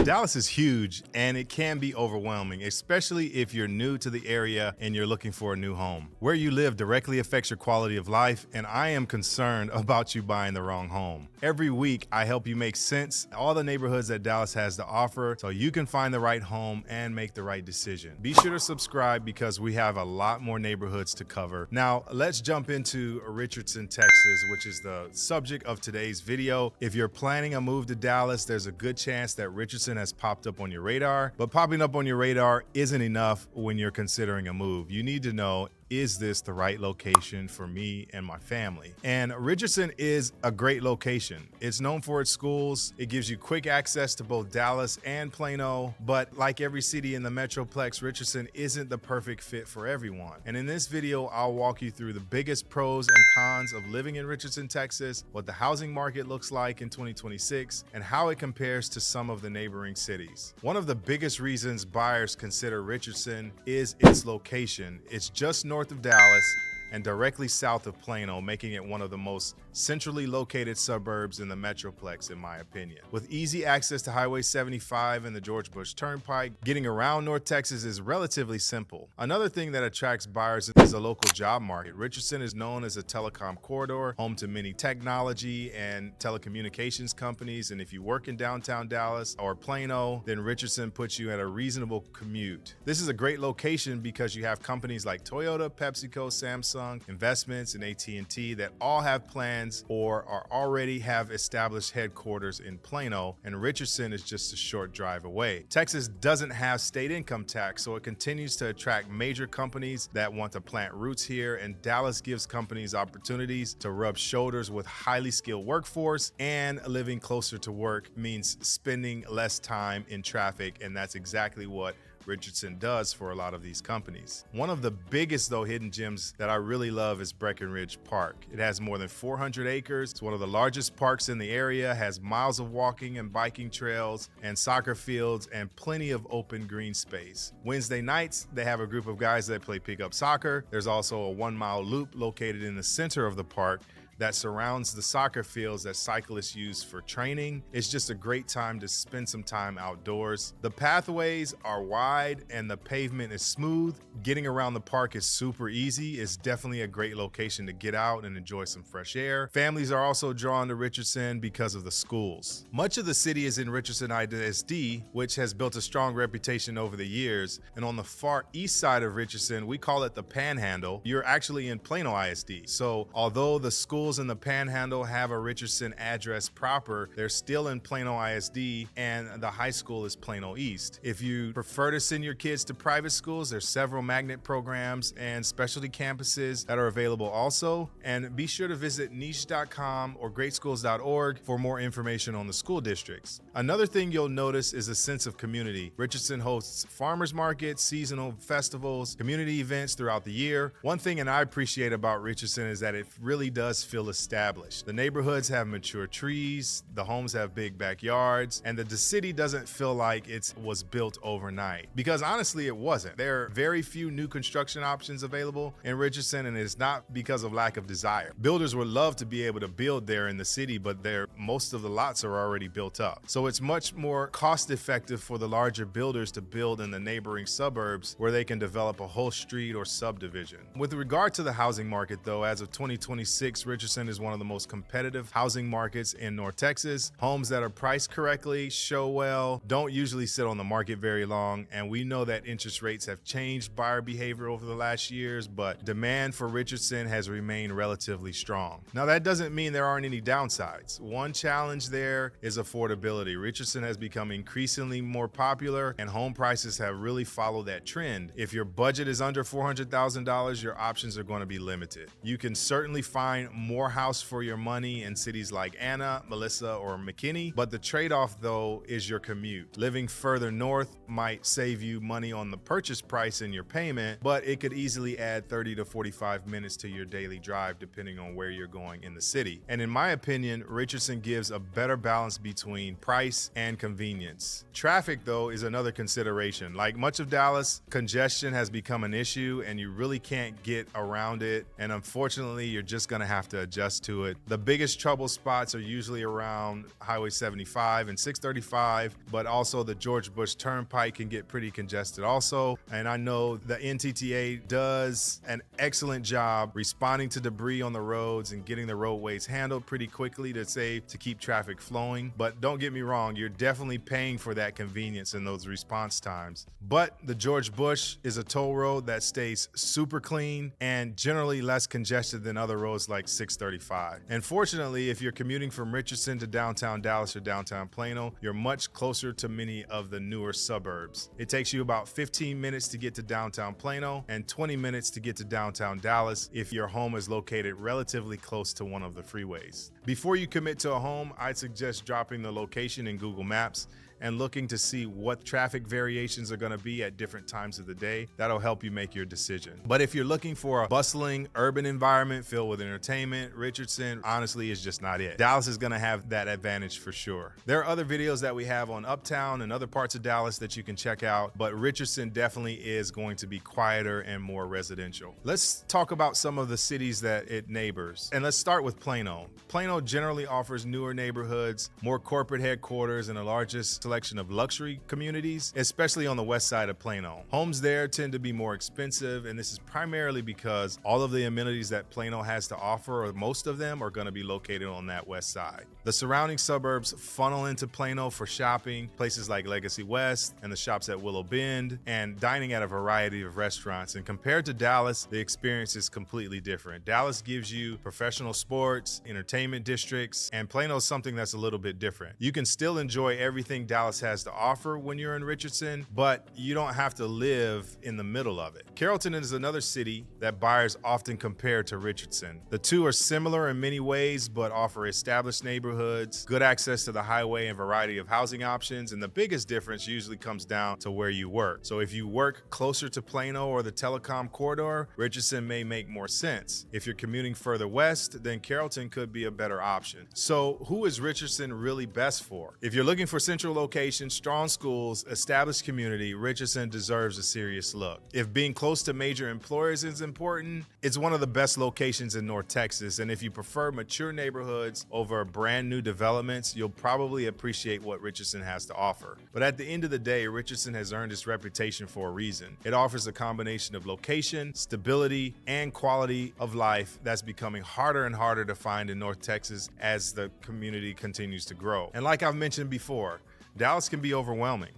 Dallas is huge and it can be overwhelming, especially if you're new to the area and you're looking for a new home. Where you live directly affects your quality of life, and I am concerned about you buying the wrong home. Every week, I help you make sense of all the neighborhoods that Dallas has to offer so you can find the right home and make the right decision. Be sure to subscribe because we have a lot more neighborhoods to cover. Now, let's jump into Richardson, Texas, which is the subject of today's video. If you're planning a move to Dallas, there's a good chance that Richardson has popped up on your radar, but popping up on your radar isn't enough when you're considering a move. You need to know, is this the right location for me and my family? And Richardson is a great location. It's known for its schools. It gives you quick access to both Dallas and Plano, but like every city in the Metroplex, Richardson isn't the perfect fit for everyone. And in this video, I'll walk you through the biggest pros and cons of living in Richardson, Texas, what the housing market looks like in 2026, and how it compares to some of the neighboring cities. One of the biggest reasons buyers consider Richardson is its location. It's just north of Dallas and directly south of Plano, making it one of the most centrally located suburbs in the Metroplex, in my opinion. With easy access to Highway 75 and the George Bush Turnpike, getting around North Texas is relatively simple. Another thing that attracts buyers is the local job market. Richardson is known as a telecom corridor, home to many technology and telecommunications companies, and if you work in downtown Dallas or Plano, then Richardson puts you at a reasonable commute. This is a great location because you have companies like Toyota, PepsiCo, Samsung, investments, and AT&T that all have plans or are already have established headquarters in Plano, and Richardson is just a short drive away. Texas doesn't have state income tax, so it continues to attract major companies that want to plant roots here, and Dallas gives companies opportunities to rub shoulders with highly skilled workforce, and living closer to work means spending less time in traffic, and that's exactly what Richardson does for a lot of these companies. One of the biggest, though, hidden gems that I really love is Breckenridge Park. It has more than 400 acres. It's one of the largest parks in the area, has miles of walking and biking trails and soccer fields and plenty of open green space. Wednesday nights, they have a group of guys that play pickup soccer. There's also a 1-mile loop located in the center of the park that surrounds the soccer fields that cyclists use for training. It's just a great time to spend some time outdoors. The pathways are wide and the pavement is smooth. Getting around the park is super easy. It's definitely a great location to get out and enjoy some fresh air. Families are also drawn to Richardson because of the schools. Much of the city is in Richardson ISD, which has built a strong reputation over the years. And on the far east side of Richardson, we call it the Panhandle. You're actually in Plano ISD. So although the schools in the Panhandle have a Richardson address proper, they're still in Plano ISD, and the high school is Plano East. If you prefer to send your kids to private schools, there's several magnet programs and specialty campuses that are available also. And be sure to visit niche.com or greatschools.org for more information on the school districts. Another thing you'll notice is a sense of community. Richardson hosts farmers markets, seasonal festivals, community events throughout the year. One thing and I appreciate about Richardson is that it really does feel established. The neighborhoods have mature trees, the homes have big backyards, and the city doesn't feel like it was built overnight. Because honestly, it wasn't. There are very few new construction options available in Richardson, and it's not because of lack of desire. Builders would love to be able to build there in the city, but most of the lots are already built up. So it's much more cost effective for the larger builders to build in the neighboring suburbs where they can develop a whole street or subdivision. With regard to the housing market, though, as of 2026, Richardson is one of the most competitive housing markets in North Texas. Homes that are priced correctly, show well, don't usually sit on the market very long, and we know that interest rates have changed buyer behavior over the last years, but demand for Richardson has remained relatively strong. Now, that doesn't mean there aren't any downsides. One challenge there is affordability. Richardson has become increasingly more popular, and home prices have really followed that trend. If your budget is under $400,000, your options are going to be limited. You can certainly find more house for your money in cities like Anna, Melissa, or McKinney, but the trade-off, though, is your commute. Living further north might save you money on the purchase price and your payment, but it could easily add 30 to 45 minutes to your daily drive depending on where you're going in the city. And in my opinion, Richardson gives a better balance between price and convenience. Traffic, though, is another consideration. Like much of Dallas, congestion has become an issue and you really can't get around it, and unfortunately, you're just gonna have to adjust to it. The biggest trouble spots are usually around Highway 75 and 635, but also the George Bush Turnpike can get pretty congested also. And I know the NTTA does an excellent job responding to debris on the roads and getting the roadways handled pretty quickly to keep traffic flowing. But don't get me wrong, you're definitely paying for that convenience in those response times. But the George Bush is a toll road that stays super clean and generally less congested than other roads like 635. And fortunately, if you're commuting from Richardson to downtown Dallas or downtown Plano, you're much closer to many of the newer suburbs. It takes you about 15 minutes to get to downtown Plano and 20 minutes to get to downtown Dallas if your home is located relatively close to one of the freeways. Before you commit to a home, I'd suggest dropping the location in Google Maps and looking to see what traffic variations are going to be at different times of the day. That'll help you make your decision. But if you're looking for a bustling urban environment filled with entertainment, Richardson honestly is just not it. Dallas is going to have that advantage for sure. There are other videos that we have on Uptown and other parts of Dallas that you can check out, but Richardson definitely is going to be quieter and more residential. Let's talk about some of the cities that it neighbors. And let's start with Plano. Plano generally offers newer neighborhoods, more corporate headquarters, and the largest selection of luxury communities, especially on the west side of Plano. Homes there tend to be more expensive, and this is primarily because all of the amenities that Plano has to offer, or most of them, are going to be located on that west side. The surrounding suburbs funnel into Plano for shopping, places like Legacy West and the shops at Willow Bend, and dining at a variety of restaurants. And compared to Dallas, the experience is completely different. Dallas gives you professional sports, entertainment districts, and Plano's something that's a little bit different. You can still enjoy everything Dallas has to offer when you're in Richardson, but you don't have to live in the middle of it. Carrollton is another city that buyers often compare to Richardson. The two are similar in many ways, but offer established neighborhoods, good access to the highway, and variety of housing options. And the biggest difference usually comes down to where you work. So if you work closer to Plano or the Telecom Corridor, Richardson may make more sense. If you're commuting further west, then Carrollton could be a better option. So who is Richardson really best for? If you're looking for central location, strong schools, established community, Richardson deserves a serious look. If being close to major employers is important, it's one of the best locations in North Texas. And if you prefer mature neighborhoods over brand new developments, you'll probably appreciate what Richardson has to offer. But at the end of the day, Richardson has earned its reputation for a reason. It offers a combination of location, stability, and quality of life that's becoming harder and harder to find in North Texas as the community continues to grow. And like I've mentioned before, Dallas can be overwhelming.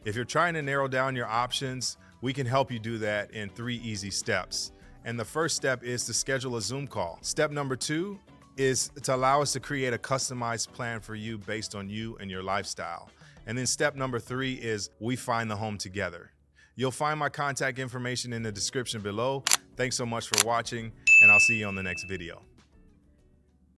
If you're trying to narrow down your options, we can help you do that in 3 easy steps. And the first step is to schedule a Zoom call. Step number 2 is to allow us to create a customized plan for you based on you and your lifestyle. And then step number 3 is we find the home together. You'll find my contact information in the description below. Thanks so much for watching, and I'll see you on the next video.